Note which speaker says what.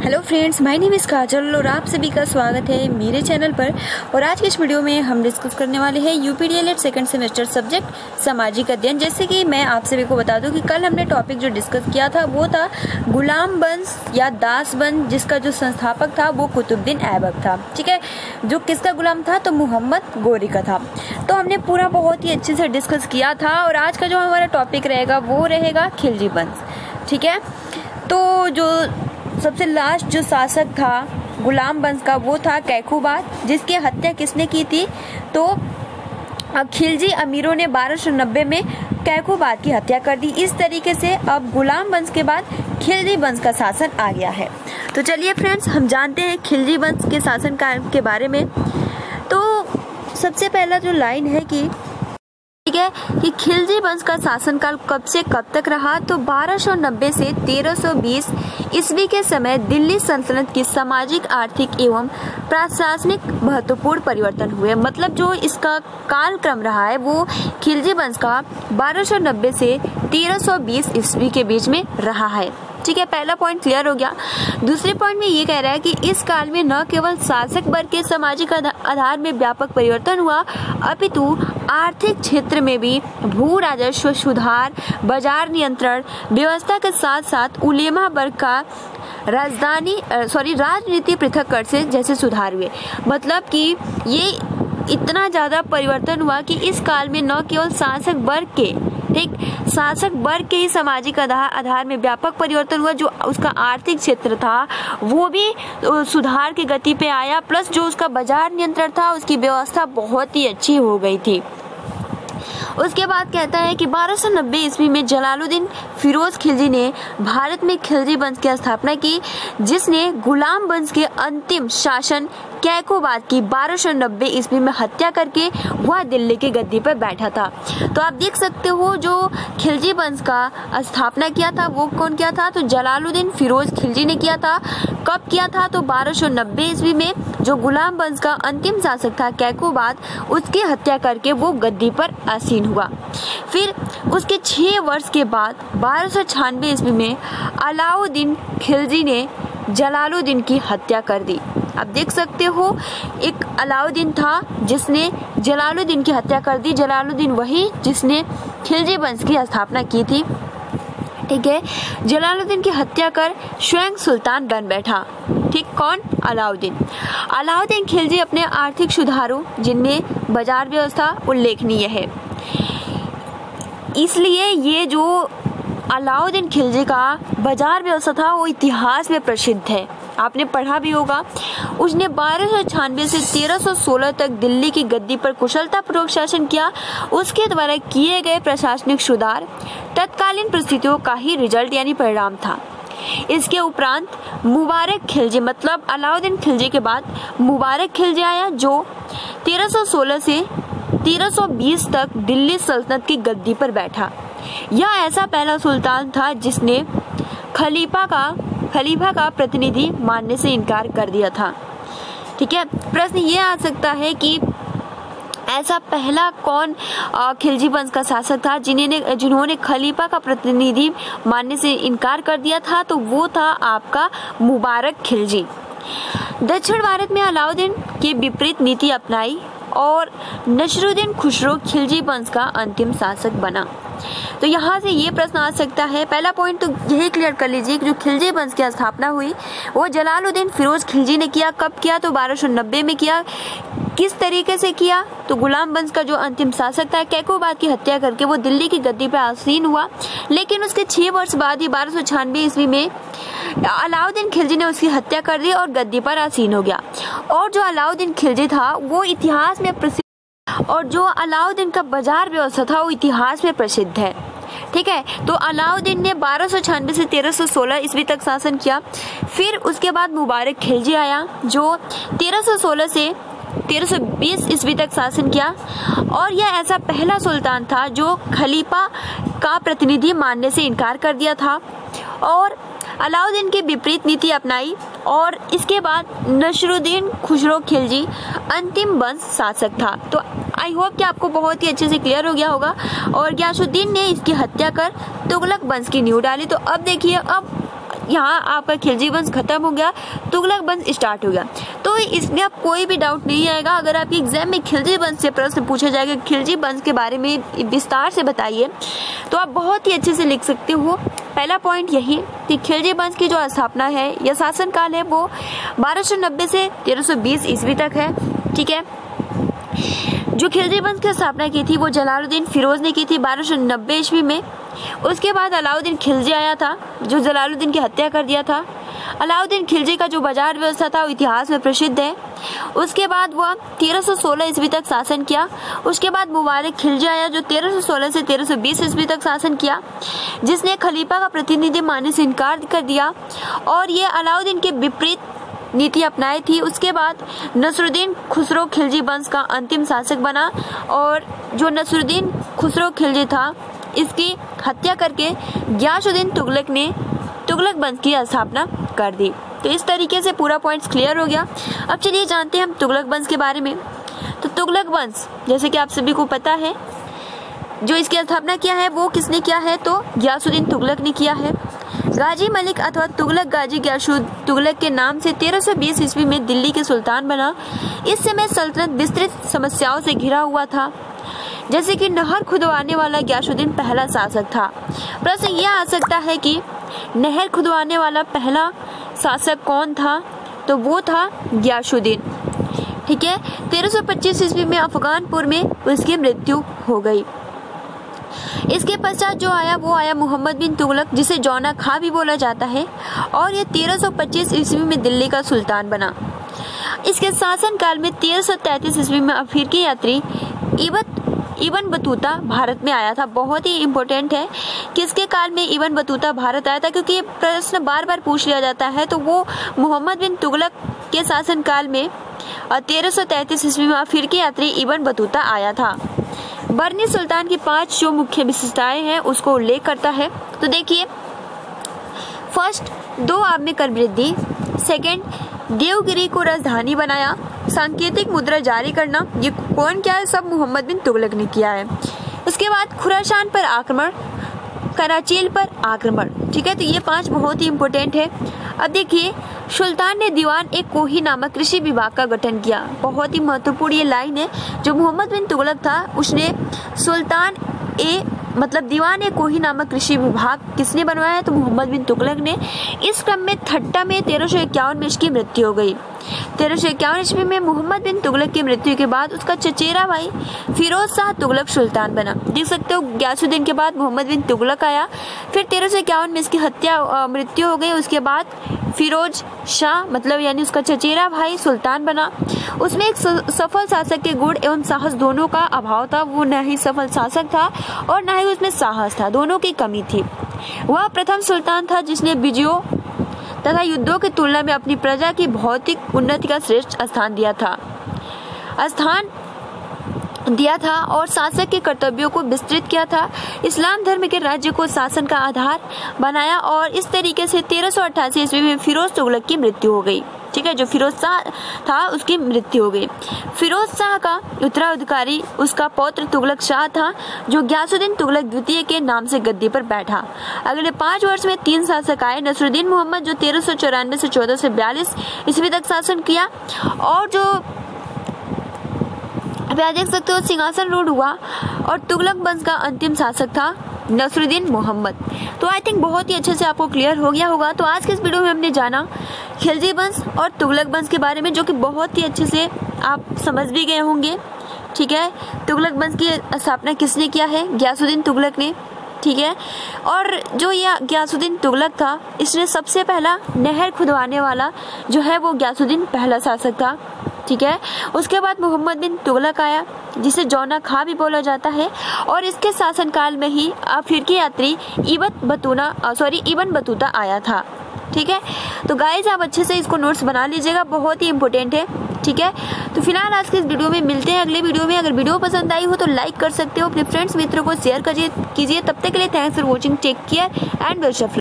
Speaker 1: Hello friends, my name is Kajal और आप सभी का स्वागत है मेरे चैनल पर। और आज की इस वीडियो में हम डिस्कस करने वाले हैं यूपीडीएलएड सेकंड सेमेस्टर सब्जेक्ट सामाजिक अध्ययन। जैसे कि मैं आप सभी को बता दूं कि कल हमने टॉपिक जो डिस्कस किया था वो था गुलाम वंश या दास वंश, जिसका जो संस्थापक था वो कुतुबुद्दीन ऐबक था। ठीक है, जो किसका गुलाम था तो मोहम्मद गोरी का था। तो हमने पूरा बहुत ही अच्छे से डिस्कस किया था और आज का जो हमारा टॉपिक रहेगा वो रहेगा खिलजी वंश। ठीक है, तो जो सबसे लास्ट जो शासक था गुलाम वंश का वो था कैकूबाद, जिसकी हत्या किसने की थी तो खिलजी अमीरों ने 1290 में कैकूबाद की हत्या कर दी। इस तरीके से अब गुलाम वंश के बाद खिलजी वंश का शासन आ गया है। तो चलिए फ्रेंड्स, हम जानते हैं खिलजी वंश के शासन काल के बारे में। तो सबसे पहला जो लाइन है कि खिलजी वंश का शासनकाल कब से कब तक रहा तो 1290 से 1320 ईस्वी के समय दिल्ली सल्तनत की सामाजिक, आर्थिक एवं प्रशासनिक महत्वपूर्ण परिवर्तन हुए। मतलब जो इसका काल क्रम रहा है वो खिलजी वंश का 1290 से 1320 ईस्वी के बीच में रहा है। ठीक है, पहला पॉइंट क्लियर हो गया। दूसरे पॉइंट में ये कह रहा है कि इस काल में न केवल शासक वर्ग के सामाजिक आधार में व्यापक परिवर्तन हुआ, अपितु आर्थिक क्षेत्र में भी भू राजस्व सुधार, बाजार नियंत्रण व्यवस्था के साथ साथ उलेमा वर्ग का राजनीति पृथक्करण से जैसे सुधार हुए। मतलब कि ये इतना ज्यादा परिवर्तन हुआ कि इस काल में न केवल शासक वर्ग के ही सामाजिक आधार में व्यापक परिवर्तन हुआ, जो उसका आर्थिक क्षेत्र था वो भी सुधार की गति पे आया, प्लस जो उसका बाजार नियंत्रण था उसकी व्यवस्था बहुत ही अच्छी हो गई थी। उसके बाद कहता है कि 1290 ईस्वी में जलालुद्दीन फिरोज खिलजी ने भारत में खिलजी वंश की स्थापना की, जिसने गुलाम वंश के अंतिम शासन कैकूबाद की 1290 ईस्वी में हत्या करके वह दिल्ली की गद्दी पर बैठा था। तो आप देख सकते हो जो खिलजी वंश का स्थापना किया था वो कौन किया था तो जलालुद्दीन फिरोज खिलजी ने किया था। कब किया था तो 1290 ईस्वी में जो गुलाम वंश का अंतिम शासक था कैकूबाद, उसकी हत्या करके वो गद्दी पर आसीन हुआ। फिर उसके 6 वर्ष के बाद 1296 ईस्वी में अलाउद्दीन खिलजी ने जलालुद्दीन की हत्या कर दी। आप देख सकते हो एक अलाउद्दीन था जिसने जलालुद्दीन की हत्या कर दी। जलालुद्दीन वही जिसने खिलजी वंश की स्थापना की थी। ठीक है, जलालुद्दीन की हत्या कर स्वयं सुल्तान बन बैठा। ठीक, कौन? अलाउद्दीन खिलजी अपने आर्थिक सुधारों जिनमें बाजार व्यवस्था उल्लेखनीय है, इसलिए ये जो अलाउद्दीन खिलजी का बाजार व्यवस्था था वो इतिहास में प्रसिद्ध है, आपने पढ़ा भी होगा। उसने 1296 से 1316 तक दिल्ली की गद्दी पर कुशलतापूर्वक शासन किया। उसके द्वारा किए गए प्रशासनिक सुधार तत्कालीन परिस्थितियों का ही रिजल्ट यानी परिणाम था। इसके उपरांत मुबारक खिलजी, मतलब अलाउद्दीन खिलजी के बाद मुबारक खिलजी आया, जो 1316 से 1320 तक दिल्ली सल्तनत की गद्दी पर बैठा। यह ऐसा पहला सुल्तान था जिसने खलीफा का प्रतिनिधि मानने से इनकार कर दिया था। ठीक है, प्रश्न ये आ सकता है कि ऐसा पहला कौन खिलजी वंश का शासक था जिन्होंने खलीफा का प्रतिनिधि मानने से इनकार कर दिया था, तो वो था आपका मुबारक खिलजी। दक्षिण भारत में अलाउद्दीन की विपरीत नीति अपनाई और नसरुद्दीन खुसरो खिलजी वंश का अंतिम शासक बना। तो यहाँ से ये प्रश्न आ सकता है, पहला पॉइंट तो यही क्लियर कर लीजिए कि जो खिलजी वंश की स्थापना हुई वो जलालुद्दीन फिरोज खिलजी ने किया। कब किया तो 1290 में किया। किस तरीके से किया तो गुलाम वंश का जो अंतिम शासक था कैकूबाद की हत्या करके वो दिल्ली की गद्दी पर आसीन हुआ। लेकिन उसके 6 वर्ष बाद ही 1296 ईस्वी में अलाउद्दीन खिलजी ने उसकी हत्या कर दी और गद्दी पर आसीन हो गया। और जो अलाउद्दीन खिलजी था वो इतिहास में प्रसिद्ध, और जो अलाउद्दीन का बाजार व्यवस्था था वो इतिहास में प्रसिद्ध है। ठीक है, तो अलाउद्दीन ने 1296 से 1316 ईस्वी तक शासन किया। फिर उसके बाद मुबारक खिलजी आया जो 1316 से 1320 ईस्वी तक शासन किया, और यह ऐसा पहला सुल्तान था जो खलीफा का प्रतिनिधि मानने से इनकार कर दिया था और अलाउद्दीन की विपरीत नीति अपनाई। और इसके बाद नसरुद्दीन खुसरो खिलजी अंतिम वंश शासक था। तो आई होप कि आपको बहुत ही अच्छे से क्लियर हो गया होगा। और गियासुद्दीन ने इसकी हत्या कर तुगलक वंश की नींव डाली। तो अब देखिए, अब यहाँ आपका खिलजी वंश खत्म हो गया, तुगलक वंश स्टार्ट हो गया। तो इसमें आप कोई भी डाउट नहीं आएगा। अगर आपके एग्जाम में खिलजी वंश से प्रश्न पूछा जाएगा, खिलजी वंश के बारे में विस्तार से बताइए, तो आप बहुत ही अच्छे से लिख सकते हो। पहला पॉइंट यही कि खिलजी वंश की जो स्थापना है या शासनकाल है वो 1290 से 1320 ईस्वी तक है। ठीक है, जो खिलजी वंश की स्थापना की थी वो जलालुद्दीन फिरोज ने की थी 1290 ईस्वी में। उसके बाद अलाउद्दीन खिलजी आया था जो जलालुद्दीन की हत्या कर दिया था। अलाउद्दीन खिलजी का जो बाजार व्यवस्था था वो इतिहास में प्रसिद्ध है। उसके बाद वह 1316 ईस्वी तक शासन किया। उसके बाद मुबारक खिलजी आया जो 1316 से 1320 ईस्वी तक शासन किया, जिसने खलीफा का प्रतिनिधि मानने से इनकार कर दिया और ये अलाउद्दीन के विपरीत नीति अपनाई थी। उसके बाद नसरुद्दीन खुसरो खिलजी वंश का अंतिम शासक बना और जो नसरुद्दीन खुसरो खिलजी था इसकी हत्या करके गियासुद्दीन तुगलक ने तुगलक वंश की स्थापना कर दी। तो इस तरीके से पूरा पॉइंट्स क्लियर हो गया। अब चलिए जानते हैं हम तुगलक वंश के बारे में। तो तुगलक वंश जैसे कि आप सभी को पता है, जो इसकी स्थापना किया है वो किसने किया है, तो गियासुद्दीन तुगलक ने किया है। गाजी मलिक अथवा तुगलक गाजी गियासुद्दीन तुगलक के नाम से 1320 ईस्वी में दिल्ली के सुल्तान बना। इस समय सल्तनत विस्तृत समस्याओं से घिरा हुआ था, जैसे कि नहर खुदवाने वाला गियासुद्दीन पहला शासक था। प्रश्न यह आ सकता है कि नहर खुदवाने वाला पहला शासक कौन था, तो वो था गियासुद्दीन। ठीक है, 1325 ईस्वी में अफगानपुर में उसकी मृत्यु हो गई। इसके पश्चात जो आया वो आया मोहम्मद बिन तुगलक, जिसे जौना खां भी बोला जाता है, और ये 1325 ईस्वी में दिल्ली का सुल्तान बना। इसके शासन काल में 1333 ईस्वी में अफ्रीकी यात्री इब्न बतूता भारत में आया था। बहुत ही इम्पोर्टेंट है किसके काल में इब्न बतूता भारत आया था, क्योंकि ये प्रश्न बार बार पूछ लिया जाता है। तो वो मोहम्मद बिन तुगलक के शासन काल में 1333 ईस्वी में अफ्रीकी यात्री इब्न बतूता आया था। बरनी सुल्तान की 5 जो मुख्य विशेषताएं हैं उसको उल्लेख करता है। तो देखिए, फर्स्ट 2 आब में कर वृद्धि, सेकेंड देवगिरी को राजधानी बनाया, सांकेतिक मुद्रा जारी करना, ये कौन क्या है, सब मोहम्मद बिन तुगलक ने किया है। उसके बाद खुरासान पर आक्रमण, कराचील पर आक्रमण। ठीक है, तो ये 5 बहुत ही इम्पोर्टेंट है। अब देखिए, सुल्तान ने दीवान ए कोही नामक कृषि विभाग का गठन किया। बहुत ही महत्वपूर्ण ये लाइन है। जो मोहम्मद बिन तुगलक था उसने सुल्तान ए मतलब दीवान ए कोही नामक कृषि विभाग किसने बनवाया है, तो मोहम्मद बिन तुगलक ने। इस क्रम में ठट्टा में 1351 में इसकी मृत्यु हो गई। 1351 ईस्वी में मोहम्मद बिन तुगलक की मृत्यु के बाद उसका चचेरा भाई फिरोज शाह तुगलक सुल्तान बना। देख सकते हो, गियासुद्दीन के बाद मोहम्मद बिन तुगलक आया, फिर 1351 में इसकी मृत्यु हो गई। उसके बाद फिरोज शाह मतलब यानी उसका चचेरा भाई सुल्तान बना। उसमें एक सफल शासक के गुण एवं साहस दोनों का अभाव था। वो न ही सफल शासक था और न ही उसमें साहस था, दोनों की कमी थी। वह प्रथम सुल्तान था जिसने विजयों तथा युद्धों की तुलना में अपनी प्रजा की भौतिक उन्नति का श्रेष्ठ स्थान दिया था और शासक के कर्तव्यों को विस्तृत किया था। इस्लाम धर्म के राज्य को शासन का आधार बनाया और इस तरीके से 1388 ईस्वी में फिरोज तुगलक की मृत्यु हो गई। ठीक है, जो फिरोज शाह था उसकी मृत्यु हो गई। फिरोज शाह का उत्तराधिकारी उसका पौत्र तुगलक शाह था, जो गियासुद्दीन तुगलक द्वितीय के नाम से गद्दी पर बैठा। अगले 5 वर्ष में 3 शासक आए। नसरुद्दीन मोहम्मद जो 1394 से 1442 ईस्वी तक शासन किया, और जो अभी आप देख सकते हो सिंहासन रूढ़ हुआ, और तुगलक वंश का अंतिम शासक था नसरुद्दीन मोहम्मद। तो आई थिंक बहुत ही अच्छे से आपको क्लियर हो गया होगा। तो आज के इस वीडियो में हमने जाना खिलजी वंश और तुगलक वंश के बारे में, जो कि बहुत ही अच्छे से आप समझ भी गए होंगे। ठीक है, तुगलक वंश की स्थापना किसने किया है, गियासुद्दीन तुगलक ने। ठीक है, और जो ये गियासुद्दीन तुगलक था इसने सबसे पहला नहर खुदवाने वाला जो है वो गियासुद्दीन पहला शासक था। ठीक है, उसके बाद मोहम्मद बिन तुगलक आया, जिसे जौना खां भी बोला जाता है, और इसके शासनकाल में ही अफ्रीकी यात्री इब्न बतूता आया था। ठीक है, तो गाइस आप अच्छे से इसको नोट्स बना लीजिएगा, बहुत ही इंपॉर्टेंट है। ठीक है, तो फिलहाल आज के इस वीडियो में मिलते हैं अगले वीडियो में। अगर वीडियो पसंद आई हो तो लाइक कर सकते हो, अपने फ्रेंड्स मित्रों को शेयर कीजिए। तब तक के लिए thanks for watching, take care and best of luck.